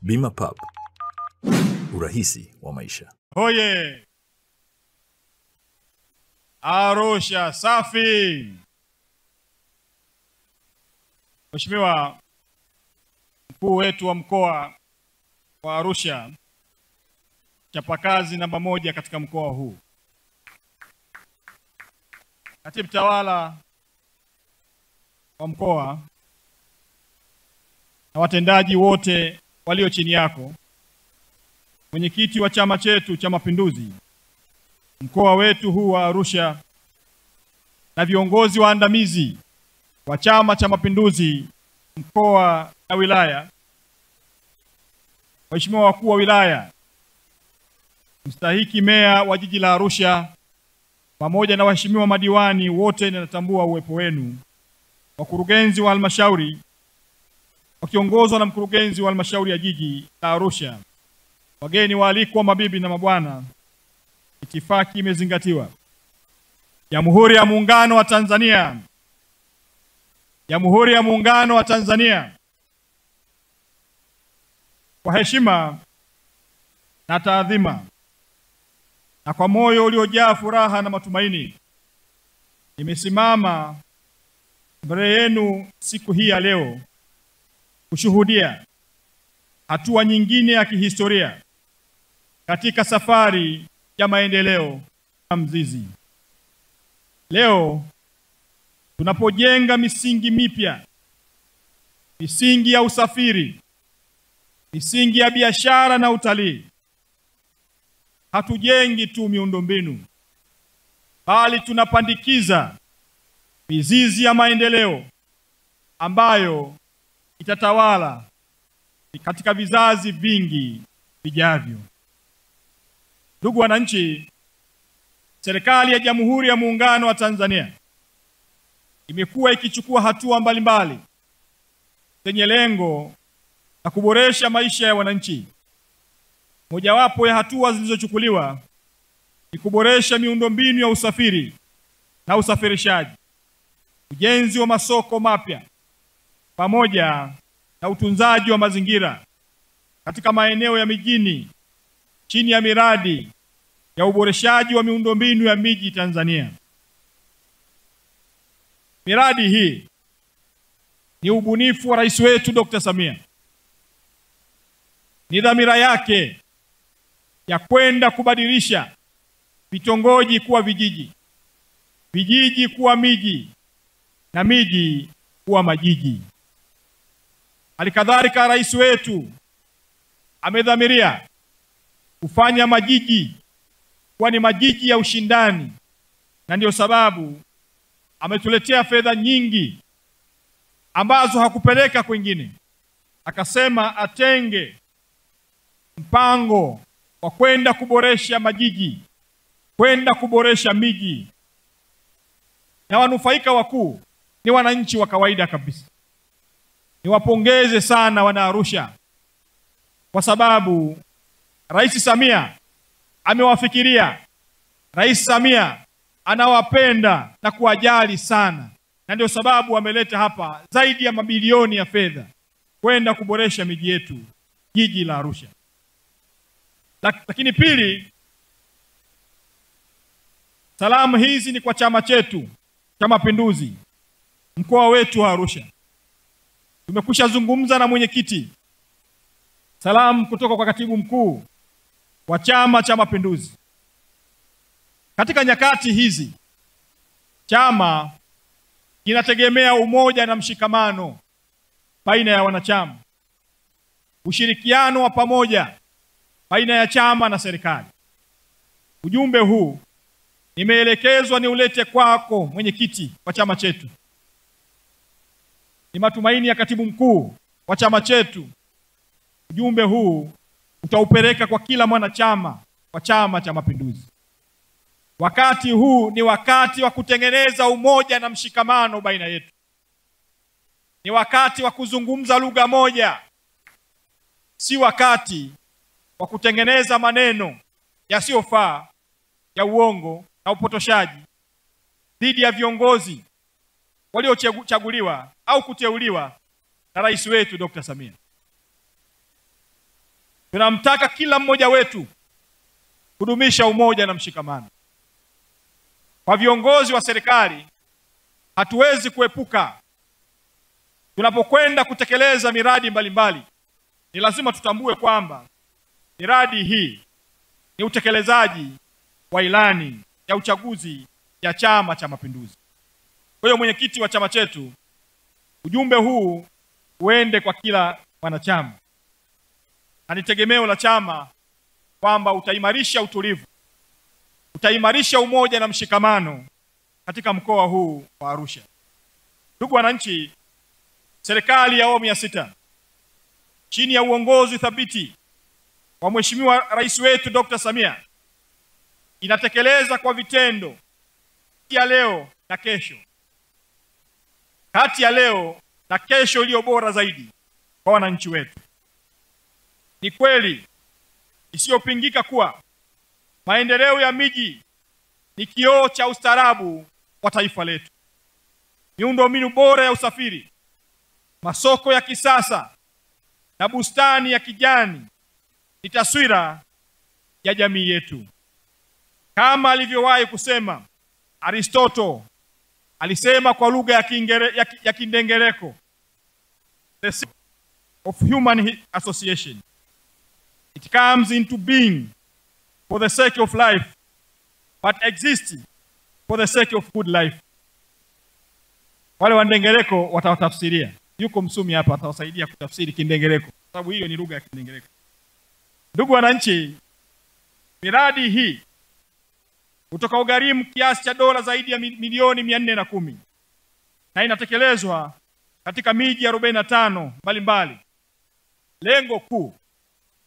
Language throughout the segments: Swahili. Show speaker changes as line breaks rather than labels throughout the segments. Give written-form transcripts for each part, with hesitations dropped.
Bima Pub, urahisi wa maisha.
Hoye! Arusha safi! Mheshimiwa mkuu wetu wa mkoa wa Arusha, chapakazi namba 1 katika mkoa huu. Katibu tawala wa mkoa na watendaji wote walio chini yako, mwenyekiti wa chama chetu cha Mapinduzi mkoa wetu huu wa Arusha, na viongozi waandamizi wa Chama cha Mapinduzi mkoa na wilaya, waheshimiwa wakuu wa wilaya, mstahiki meya wa jiji la Arusha, pamoja na waheshimiwa madiwani wote, ninatambua uwepo wenu, wakurugenzi wa halmashauri wakiongozwa na mkurugenzi wa halmashauri ya jiji la Arusha, wageni waalikwa, mabibi na mabwana, itifaki imezingatiwa. Jamhuri ya Muungano wa Tanzania. Jamhuri ya Muungano wa Tanzania. Kwa heshima na taadhima na kwa moyo uliojaa furaha na matumaini, nimesimama mbele yenu siku hii ya leo kushuhudia hatua nyingine ya kihistoria katika safari ya maendeleo ya Mzizi. Leo tunapojenga misingi mipya, misingi ya usafiri, misingi ya biashara na utalii, hatujengi tu miundombinu, bali tunapandikiza mizizi ya maendeleo ambayo itatawala katika vizazi vingi vijavyo. Ndugu wananchi, serikali ya Jamhuri ya Muungano wa Tanzania imekuwa ikichukua hatua mbalimbali zenye lengo la kuboresha maisha ya wananchi. Mojawapo ya hatua zilizochukuliwa ni kuboresha miundombinu ya usafiri na usafirishaji, ujenzi wa masoko mapya, pamoja na utunzaji wa mazingira katika maeneo ya mijini chini ya miradi ya uboreshaji wa miundombinu ya miji Tanzania. Miradi hii ni ubunifu wa Rais wetu Dr. Samia. Ni dhamira yake ya kwenda kubadilisha vitongoji kuwa vijiji, vijiji kuwa miji, na miji kuwa majiji. Halikadhalika, Rais wetu amedhamiria kufanya majiji kuwa ni majiji ya ushindani, na ndio sababu ametuletea fedha nyingi ambazo hakupeleka kwingine. Akasema atenge mpango wa kwenda kuboresha majiji, kwenda kuboresha miji, na wanufaika wakuu ni wananchi wa kawaida kabisa. Niwapongeze sana wana Arusha kwa sababu Rais Samia amewafikiria. Rais Samia anawapenda na kuwajali sana, na ndio sababu ameleta hapa zaidi ya mabilioni ya fedha kwenda kuboresha miji yetu, jiji la Arusha. Lakini pili, salamu hizi ni kwa chama chetu cha Mapinduzi mkoa wetu wa Arusha. Tumekwisha zungumza na mwenyekiti, salamu kutoka kwa katibu mkuu wa Chama cha Mapinduzi. Katika nyakati hizi, chama kinategemea umoja na mshikamano baina ya wanachama, ushirikiano wa pamoja baina ya chama na serikali. Ujumbe huu nimeelekezwa niulete kwako mwenyekiti wa chama chetu. Ni matumaini ya katibu mkuu wa chama chetu ujumbe huu utaupeleka kwa kila mwanachama wa Chama cha Mapinduzi. Wakati huu ni wakati wa kutengeneza umoja na mshikamano baina yetu. Ni wakati wa kuzungumza lugha moja, si wakati wa kutengeneza maneno yasiyofaa ya uongo na upotoshaji dhidi ya viongozi waliochaguliwa au kuteuliwa na Rais wetu Dr. Samia. Tunamtaka kila mmoja wetu kudumisha umoja na mshikamano. Kwa viongozi wa serikali, hatuwezi kuepuka, tunapokwenda kutekeleza miradi mbalimbali, ni lazima tutambue kwamba miradi hii ni utekelezaji wa ilani ya uchaguzi ya Chama cha Mapinduzi. Kwa hiyo mwenyekiti wa chama chetu, ujumbe huu uende kwa kila wanachama, na ni tegemeo la chama kwamba utaimarisha utulivu, utaimarisha umoja na mshikamano katika mkoa huu wa Arusha. Ndugu wananchi, serikali ya awamu ya 6 chini ya uongozi thabiti wa Mheshimiwa Rais wetu Dr. Samia inatekeleza kwa vitendo ya leo na kesho, kati ya leo na kesho iliyo bora zaidi kwa wananchi wetu. Ni kweli isiyopingika kuwa maendeleo ya miji ni kioo cha ustaarabu wa taifa letu. Miundombinu bora ya usafiri, masoko ya kisasa na bustani ya kijani ni taswira ya jamii yetu. Kama alivyowahi kusema Aristotle, alisema kwa lugha ya Kindengereko, the system of human association, it comes into being for the sake of life, but exists for the sake of good life. Wale wa Ndengereko watawatafsiria. Yuko msumi hapa atawasaidia kutafsiri Kindengereko, sababu hiyo ni lugha ya Kindengereko. Ndugu wananchi, miradi hii kutoka ugharimu kiasi cha dola zaidi ya milioni 410 na inatekelezwa katika miji 45 mbalimbali. Lengo kuu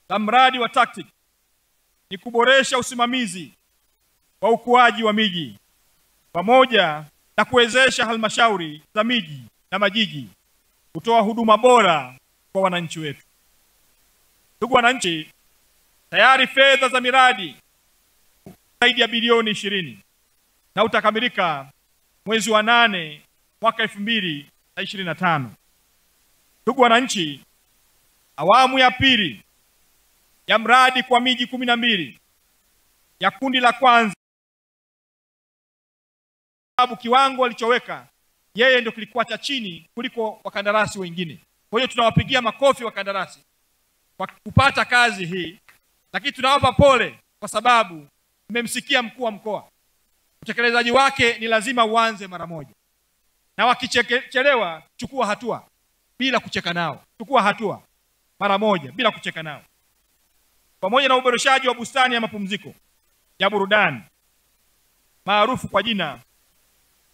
la mradi wa TACTIC ni kuboresha usimamizi wa ukuaji wa miji pamoja na kuwezesha halmashauri za miji na majiji kutoa huduma bora kwa wananchi wetu. Ndugu wananchi, tayari fedha za miradi zaidi ya bilioni 20 na utakamilika mwezi wa 8 mwaka 2025. Ndugu wananchi, awamu ya pili ya mradi kwa miji 12 ya kundi la kwanza, sababu kiwango alichoweka yeye ndio kilikuwa cha chini kuliko wakandarasi wengine. Kwa hiyo tunawapigia makofi wakandarasi kwa kupata kazi hii, lakini tunawapa pole kwa sababu mmemsikia mkuu wa mkoa. Utekelezaji wake ni lazima uanze mara moja, na wakichelewa chukua hatua bila kucheka nao. Chukua hatua mara moja bila kucheka nao. Pamoja na uboreshaji wa bustani ya mapumziko ya burudani maarufu kwa jina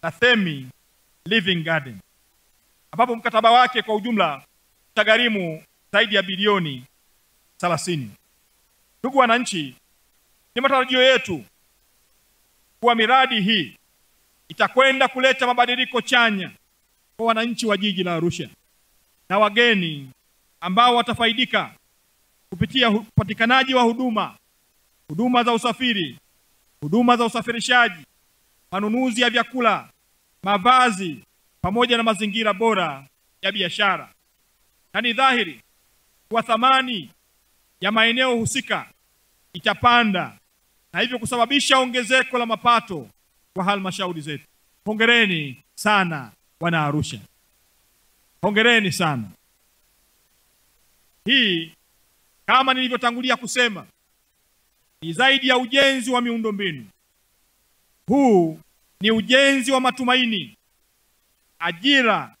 la Themi Living Garden, ambapo mkataba wake kwa ujumla utagharimu zaidi ya bilioni 30. Ndugu wananchi, ni matarajio yetu kuwa miradi hii itakwenda kuleta mabadiliko chanya kwa wananchi wa jiji la Arusha na wageni ambao watafaidika kupitia upatikanaji wa huduma za usafiri, huduma za usafirishaji, manunuzi ya vyakula, mavazi pamoja na mazingira bora ya biashara. Na ni dhahiri kwa thamani ya maeneo husika itapanda na hivyo kusababisha ongezeko la mapato kwa halmashauri zetu. Hongereni sana wana Arusha. Hongereni sana. Hii kama nilivyotangulia kusema ni zaidi ya ujenzi wa miundombinu. Huu ni ujenzi wa matumaini, ajira,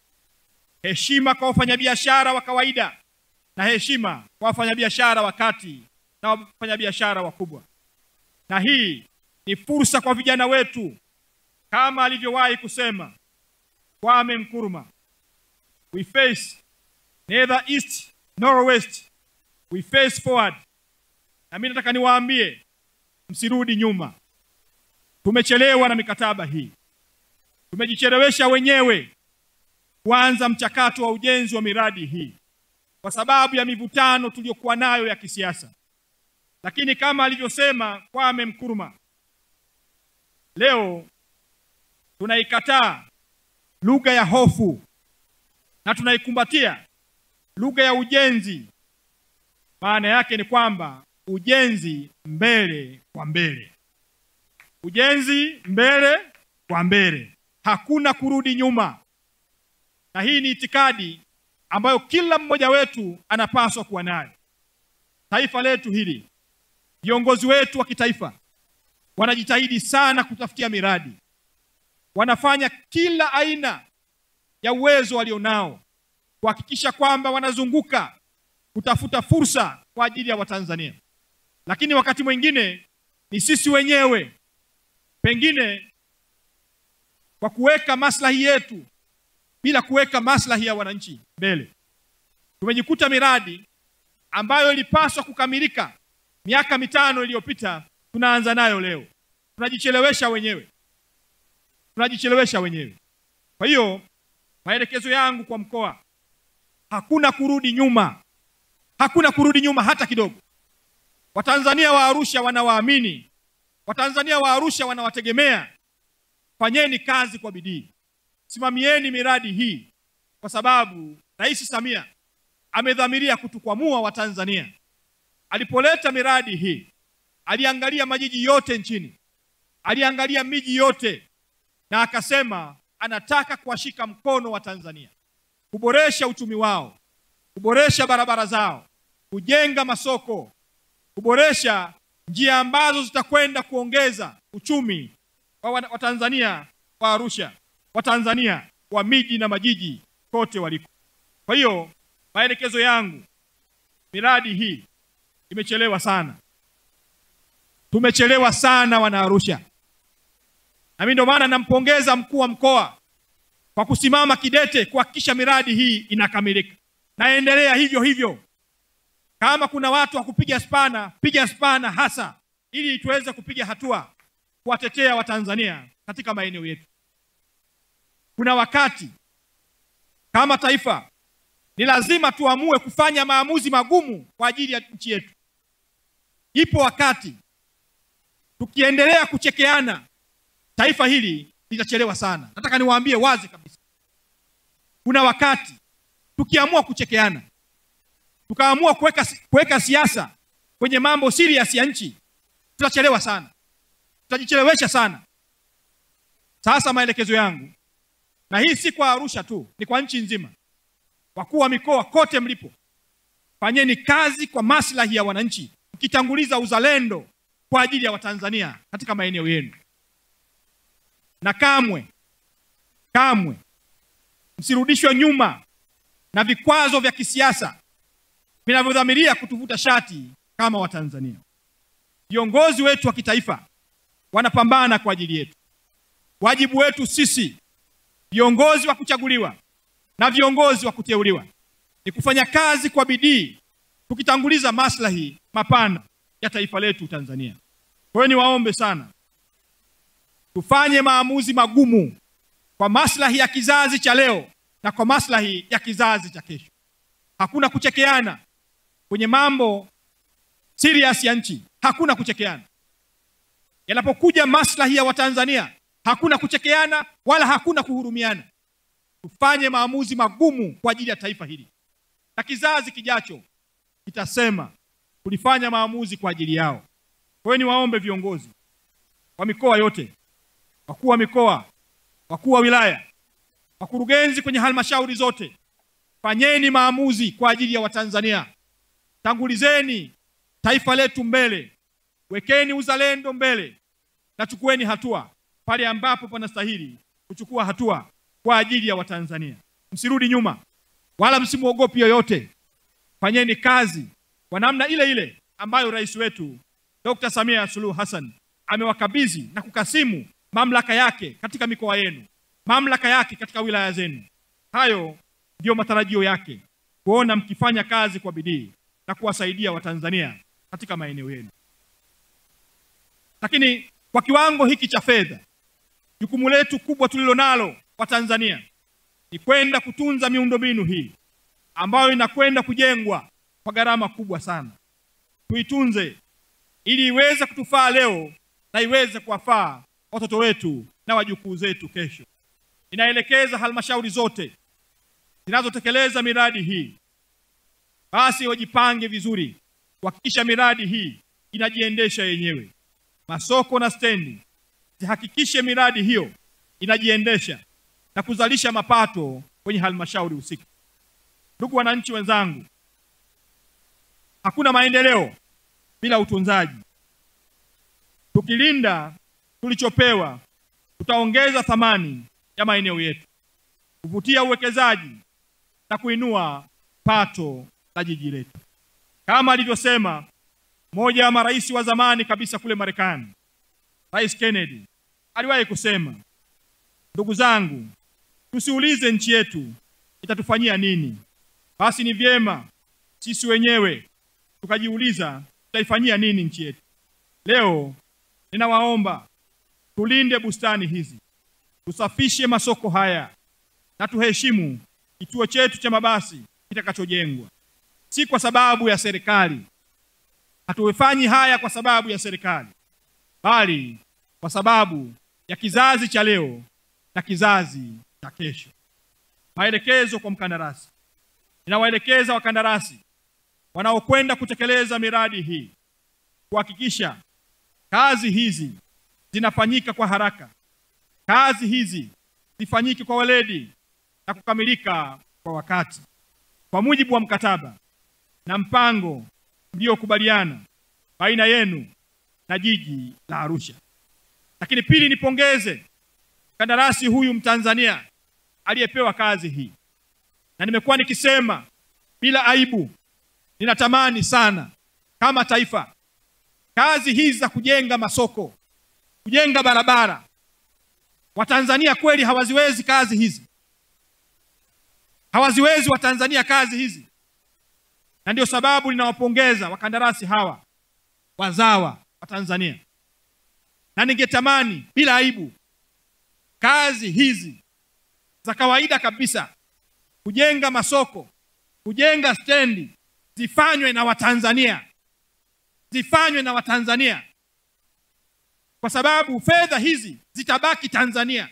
heshima kwa wafanyabiashara wa kawaida na heshima kwa wafanyabiashara wa kati na wafanyabiashara wakubwa. Na hii ni fursa kwa vijana wetu, kama alivyowahi kusema Kwame Nkrumah, we face neither east nor west, we face forward. Na mimi nataka niwaambie msirudi nyuma. Tumechelewa na mikataba hii, tumejichelewesha wenyewe kuanza mchakato wa ujenzi wa miradi hii kwa sababu ya mivutano tuliyokuwa nayo ya kisiasa. Lakini kama alivyosema Kwame Nkrumah, leo tunaikataa lugha ya hofu na tunaikumbatia lugha ya ujenzi Maana yake ni kwamba ujenzi mbele kwa mbele. Ujenzi mbele kwa mbele. Hakuna kurudi nyuma. Na hii ni itikadi ambayo kila mmoja wetu anapaswa kuwa nayo. Taifa letu hili, viongozi wetu wa kitaifa wanajitahidi sana kutafutia miradi. Wanafanya kila aina ya uwezo walionao kuhakikisha kwamba wanazunguka kutafuta fursa kwa ajili ya Watanzania. Lakini wakati mwingine ni sisi wenyewe pengine kwa kuweka maslahi yetu bila kuweka maslahi ya wananchi mbele, tumejikuta miradi ambayo ilipaswa kukamilika miaka 5 iliyopita tunaanza nayo leo. Tunajichelewesha wenyewe. Kwa hiyo maelekezo yangu kwa mkoa, hakuna kurudi nyuma. Hakuna kurudi nyuma hata kidogo. Watanzania wa Arusha wanawaamini. Watanzania wa Arusha wanawategemea. Fanyeni kazi kwa bidii. Simamieni miradi hii kwa sababu Rais Samia amedhamiria kutukwamua Watanzania. Alipoleta miradi hii, aliangalia majiji yote nchini. Aliangalia miji yote na akasema anataka kuwashika mkono wa Tanzania, kuboresha uchumi wao, kuboresha barabara zao, kujenga masoko, kuboresha njia ambazo zitakwenda kuongeza uchumi wa Watanzania wa Arusha, Watanzania wa miji na majiji kote waliko. Kwa hiyo maelekezo yangu, miradi hii imechelewa sana. Tumechelewa sana wana Arusha. Na mimi ndio maana nampongeza mkuu wa mkoa kwa kusimama kidete kuhakikisha miradi hii inakamilika. Naendelea hivyo hivyo. Kama kuna watu wa kupiga spana, piga spana hasa ili tuweze kupiga hatua kuwatetea Watanzania katika maeneo yetu. Kuna wakati kama taifa ni lazima tuamue kufanya maamuzi magumu kwa ajili ya nchi yetu. Ipo wakati tukiendelea kuchekeana, taifa hili litachelewa sana. Nataka niwaambie wazi kabisa. Kuna wakati tukiamua kuchekeana, tukaamua kuweka siasa kwenye mambo serious ya nchi, tutachelewa sana. Tutajichelewesha sana. Sasa maelekezo yangu, na hii si kwa Arusha tu, ni kwa nchi nzima. Wakuu wa mikoa kote mlipo, fanyeni kazi kwa maslahi ya wananchi, mkitanguliza uzalendo kwa ajili ya Watanzania katika maeneo yenu. Na kamwe msirudishwe nyuma na vikwazo vya kisiasa vinavyodhamiria kutuvuta shati kama Watanzania. Viongozi wetu wa kitaifa wanapambana kwa ajili yetu. Wajibu wetu sisi, viongozi wa kuchaguliwa na viongozi wa kuteuliwa, ni kufanya kazi kwa bidii tukitanguliza maslahi mapana ya taifa letu Tanzania. Kwa hiyo niwaombe sana, tufanye maamuzi magumu kwa maslahi ya kizazi cha leo na kwa maslahi ya kizazi cha kesho. Hakuna kuchekeana kwenye mambo serious ya nchi. Hakuna kuchekeana. Yanapokuja maslahi ya Watanzania, hakuna kuchekeana wala hakuna kuhurumiana. Tufanye maamuzi magumu kwa ajili ya taifa hili, na kizazi kijacho kitasema tulifanya maamuzi kwa ajili yao. Kwa hiyo niwaombe viongozi wa mikoa yote, wakuu wa mikoa, wakuu wa wilaya, wakurugenzi kwenye halmashauri zote, fanyeni maamuzi kwa ajili ya Watanzania. Tangulizeni taifa letu mbele, wekeni uzalendo mbele, na chukueni hatua pale ambapo panastahili kuchukua hatua kwa ajili ya Watanzania. Msirudi nyuma wala msimuogopi yoyote. Fanyeni kazi kwa namna ile ile ambayo rais wetu Dr. Samia Suluhu Hassan amewakabidhi na kukasimu mamlaka yake katika mikoa yenu, mamlaka yake katika wilaya zenu. Hayo ndio matarajio yake, kuona mkifanya kazi kwa bidii na kuwasaidia Watanzania katika maeneo yenu. Lakini kwa kiwango hiki cha fedha, jukumu letu kubwa tulilonalo Watanzania ni kwenda kutunza miundombinu hii ambayo inakwenda kujengwa kwa gharama kubwa sana. Tuitunze ili iweze kutufaa leo na iweze kuwafaa watoto wetu na wajukuu zetu kesho. Inaelekeza halmashauri zote zinazotekeleza miradi hii, basi wajipange vizuri kuhakikisha miradi hii inajiendesha yenyewe. Masoko na stendi zihakikishe miradi hiyo inajiendesha na kuzalisha mapato kwenye halmashauri husika. Ndugu wananchi wenzangu, hakuna maendeleo bila utunzaji. Tukilinda tulichopewa, tutaongeza thamani ya maeneo yetu, kuvutia uwekezaji na kuinua pato la jiji letu. Kama alivyosema mmoja wa marais wa zamani kabisa kule Marekani, Rais Kennedy, aliwahi kusema, ndugu zangu, tusiulize nchi yetu itatufanyia nini, basi ni vyema sisi wenyewe tukajiuliza tutaifanyia nini nchi yetu. Leo ninawaomba tulinde bustani hizi, tusafishe masoko haya na tuheshimu kituo chetu cha mabasi kitakachojengwa. Si kwa sababu ya serikali, hatufanyi haya kwa sababu ya serikali, bali kwa sababu ya kizazi cha leo na kizazi cha kesho. Maelekezo kwa mkandarasi. Ninawaelekeza wakandarasi wanaokwenda kutekeleza miradi hii kuhakikisha kazi hizi zinafanyika kwa haraka, kazi hizi zifanyike kwa weledi na kukamilika kwa wakati, kwa mujibu wa mkataba na mpango mliokubaliana baina yenu na jiji la Arusha. Lakini pili, nipongeze kandarasi huyu Mtanzania aliyepewa kazi hii. Na nimekuwa nikisema bila aibu, ninatamani sana kama taifa kazi hizi za kujenga masoko, kujenga barabara, Watanzania kweli hawaziwezi kazi hizi. Hawaziwezi Watanzania kazi hizi. Na ndio sababu ninawapongeza wakandarasi hawa wazawa wa Tanzania. Na ningetamani bila aibu kazi hizi za kawaida kabisa, kujenga masoko, kujenga stendi, zifanywe na Watanzania. Zifanywe na Watanzania. Kwa sababu fedha hizi zitabaki Tanzania.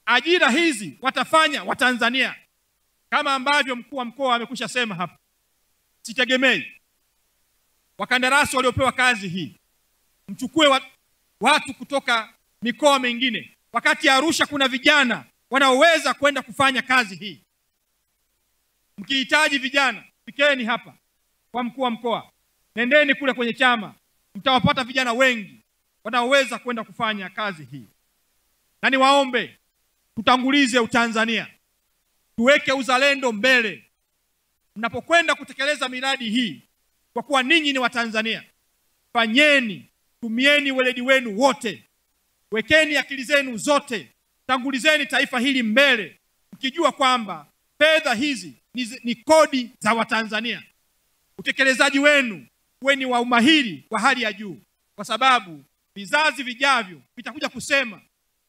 Ajira hizi watafanya Watanzania. Kama ambavyo mkuu wa mkoa amekwisha sema hapa, sitegemei wakandarasi waliopewa kazi hii mchukue watu kutoka mikoa mingine, wakati Arusha kuna vijana wanaoweza kwenda kufanya kazi hii. Mkihitaji vijana, fikeni hapa kwa mkuu wa mkoa, nendeni kule kwenye chama, mtawapata vijana wengi wanaoweza kwenda kufanya kazi hii. Na niwaombe tutangulize Utanzania, tuweke uzalendo mbele mnapokwenda kutekeleza miradi hii. Kwa kuwa ninyi ni Watanzania, fanyeni, tumieni weledi wenu wote, wekeni akili zenu zote, tangulizeni taifa hili mbele, mkijua kwamba fedha hizi ni kodi za Watanzania. Utekelezaji wenu uwe wa umahiri wa hali ya juu, kwa sababu vizazi vijavyo vitakuja kusema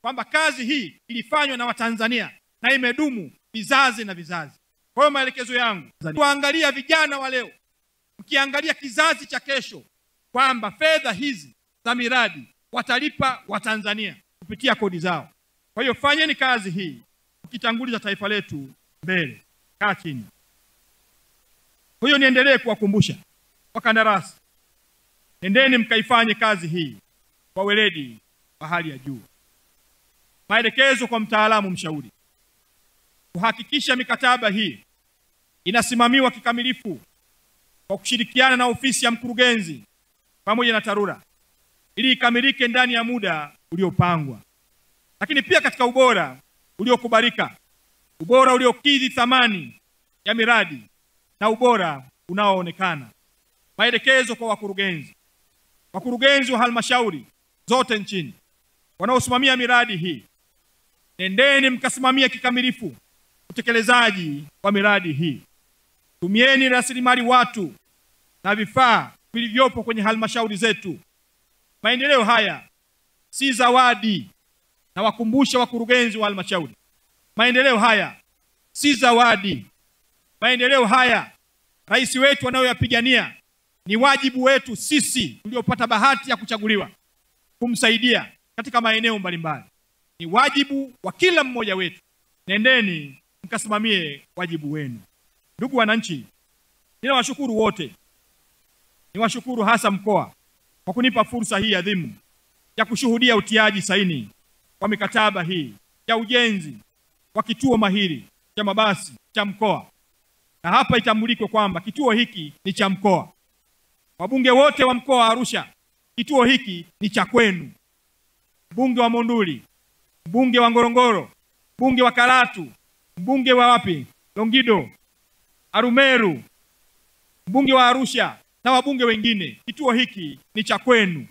kwamba kazi hii ilifanywa na Watanzania na imedumu vizazi na vizazi. Kwa hiyo maelekezo yangu, tuangalia vijana wa leo, mkiangalia kizazi cha kesho, kwamba fedha hizi za miradi watalipa Watanzania kupitia kodi zao. Kwa hiyo fanyeni kazi hii mkitanguliza taifa letu mbele. Kaa chini. Kwa hiyo niendelee kuwakumbusha wakandarasi, nendeni mkaifanye kazi hii kwa weledi wa hali ya juu. Maelekezo kwa mtaalamu mshauri, kuhakikisha mikataba hii inasimamiwa kikamilifu kwa kushirikiana na ofisi ya mkurugenzi pamoja na TARURA ili ikamilike ndani ya muda uliopangwa. Lakini pia katika ubora uliokubalika, ubora uliokidhi thamani ya miradi na ubora unaoonekana. Maelekezo kwa wakurugenzi wa halmashauri zote nchini wanaosimamia miradi hii, nendeni mkasimamia kikamilifu utekelezaji wa miradi hii. Tumieni rasilimali watu na vifaa vilivyopo kwenye halmashauri zetu. Maendeleo haya si zawadi, na wakumbusha wakurugenzi wa halmashauri, maendeleo haya si zawadi. Maendeleo haya rais wetu anayoyapigania ni wajibu wetu sisi tuliopata bahati ya kuchaguliwa kumsaidia katika maeneo mbalimbali. Ni wajibu wa kila mmoja wetu. Nendeni mkasimamie wajibu wenu. Ndugu wananchi, ninawashukuru wote Niwashukuru hasa mkoa kwa kunipa fursa hii adhimu ya kushuhudia utiaji saini wa mikataba hii ya ujenzi wa kituo mahiri cha mabasi cha mkoa. Na hapa itambulikwe kwamba kituo hiki ni cha mkoa. Wabunge wote wa mkoa wa Arusha, kituo hiki ni cha kwenu. Mbunge wa Monduli, mbunge wa Ngorongoro, mbunge wa Karatu, mbunge wa wapi? Longido, Arumeru, mbunge wa Arusha na wabunge wengine, kituo hiki ni cha kwenu.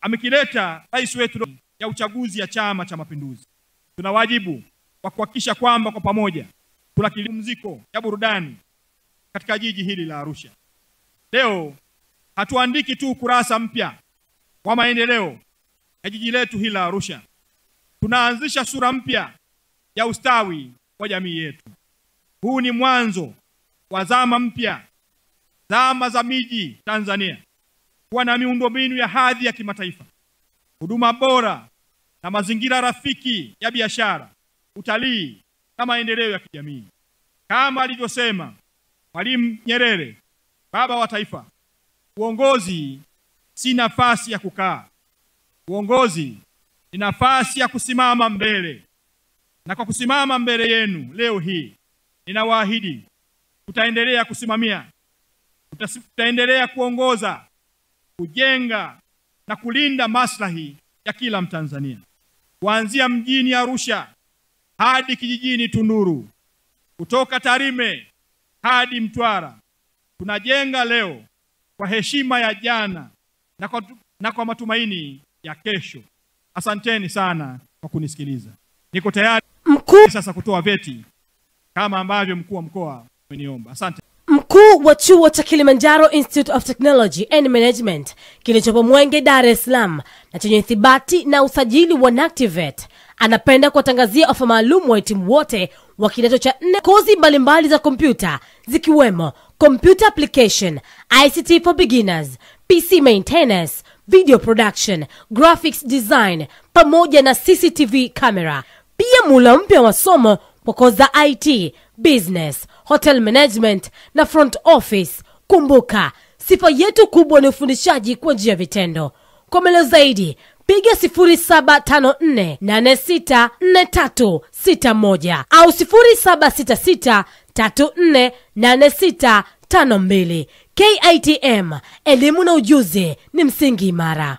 Amekileta rais wetu ya uchaguzi ya Chama cha Mapinduzi. Tuna wajibu wa kuhakikisha kwamba kwa pamoja tuna kilumziko ya burudani katika jiji hili la Arusha. Leo hatuandiki tu kurasa mpya wa maendeleo ya jiji letu hili la Arusha. Tunaanzisha sura mpya ya ustawi wa jamii yetu. Huu ni mwanzo wa zama mpya, zama za miji Tanzania kuwa na miundombinu ya hadhi ya kimataifa, huduma bora na mazingira rafiki ya biashara, utalii na maendeleo ya kijamii. Kama alivyosema Mwalimu Nyerere, baba wa taifa, uongozi si nafasi ya kukaa. Uongozi ni nafasi ya kusimama mbele. Na kwa kusimama mbele yenu leo hii, ninawaahidi tutaendelea kusimamia, tutaendelea kuongoza, kujenga na kulinda maslahi ya kila Mtanzania. Kuanzia mjini Arusha hadi kijijini Tunduru, kutoka Tarime hadi Mtwara, tunajenga leo kwa heshima ya jana na kwa matumaini ya kesho. Asanteni sana kwa kunisikiliza. Niko tayari sasa kutoa vyeti kama ambavyo mkuu wa mkoa ameniomba. Asante.
Mkuu wa chuo cha Kilimanjaro Institute of Technology and Management kilichopo Mwenge, Dar es Salaam na chenye ithibati na usajili wa NACTIVATE anapenda kuwatangazia ofa maalum wahitimu wote wa kidato cha 4 kozi mbalimbali za kompyuta zikiwemo Computer Application, ICT for Beginners, PC Maintenance, Video Production, Graphics Design pamoja na CCTV camera. Pia mula mpya wa somo kwa kozi za IT, Business, Hotel Management na Front Office. Kumbuka, sifa yetu kubwa ni ufundishaji kwa njia ya vitendo. Kwa maelezo zaidi, piga 0754464361 au 0766348652. KITM, elimu na ujuzi ni msingi imara.